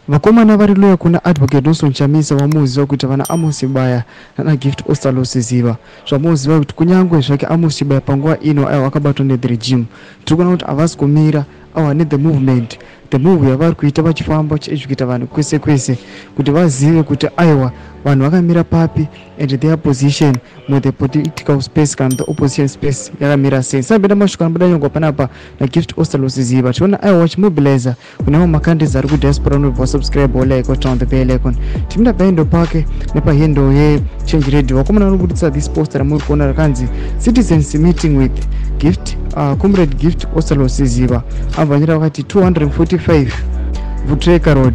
vakomana vari loya kuna advocate nelsonchamisa vamuziva kuti vana Amos Chibaya nana Gift Ostallos Siziba zvamuziva kuti kunyangwe zvake Amos Chibaya panguva ino aiwa akabatwa ne regime tiri kuona kuti havasi kumira awa ne the movement the move yavari kuita vachifamba vachiedukita vanhu kwese kwese kuti vazive kuti aiwa vanhu vakamira papi and their position with the political space kana the opposition space yakamira sei. Sabeda mashuka anobuda nyongwa panapa na Gift Ostallos Siziba tiona aiwa vachimobiliza kuna makandizi ari kudiaspora nobva subscribe like on the bell icon timida paindo pake nepahendo ye-Change Radio vakomana vanobudisa this poster ramuri kuona rakanzi citizens meeting with Gift comrade Gift Ostallos Siziba abvanyira vakati 245 Vutreka Road,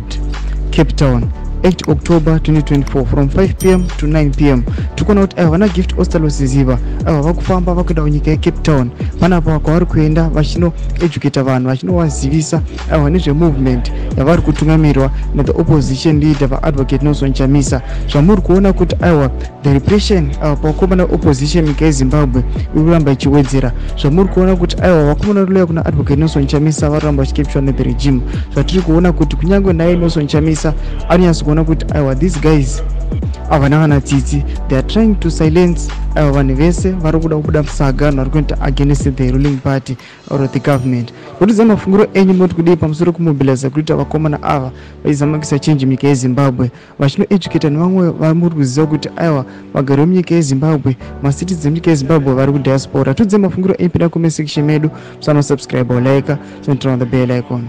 Capetown, 8 October 2024 from 5 p.m. to 9 p.m. Tukona kuti vana Gift Ostallos Siziba vakufamba vakuenda kunyika yeCapetown panapa kwavari kuenda vachinoeducata vanhu vachinovazivisa nezvemovement yavari kutungamirwa na the opposition leader vaadvocate nelsonchamisa zvamuri kuona kuti the repression pakukomana opposition nyika yeZimbabwe iri kuramba ichiwedzera zvamuri kuona kuti vakomana loya kuna advocate nelsonchamisa vari kuramba vachikepshwa nethe regime zvatiri kuona kuti kunyange naye nelsonchamisa anonyatsa kuona kuti these guys havana kana tsitsi they are trying to silence vanhu vese vari kuda kubuda musagano vari kuita against the ruling party or the government. Kutidza mafungiro enyu moti kudii pamusoro kumobiliza kuita vakomana ava vachizamakisa change munyika yeZimbabwe vachinoeducata nevamwe vamuri kuziva kuti aiwa vagari vemunyika yeZimbabwe macitizens emunyika yeZimbabwe vari kudiaspora. Tudze mafungiro enyu pida comment section medu, musano subscribe or like, turn on the bell icon.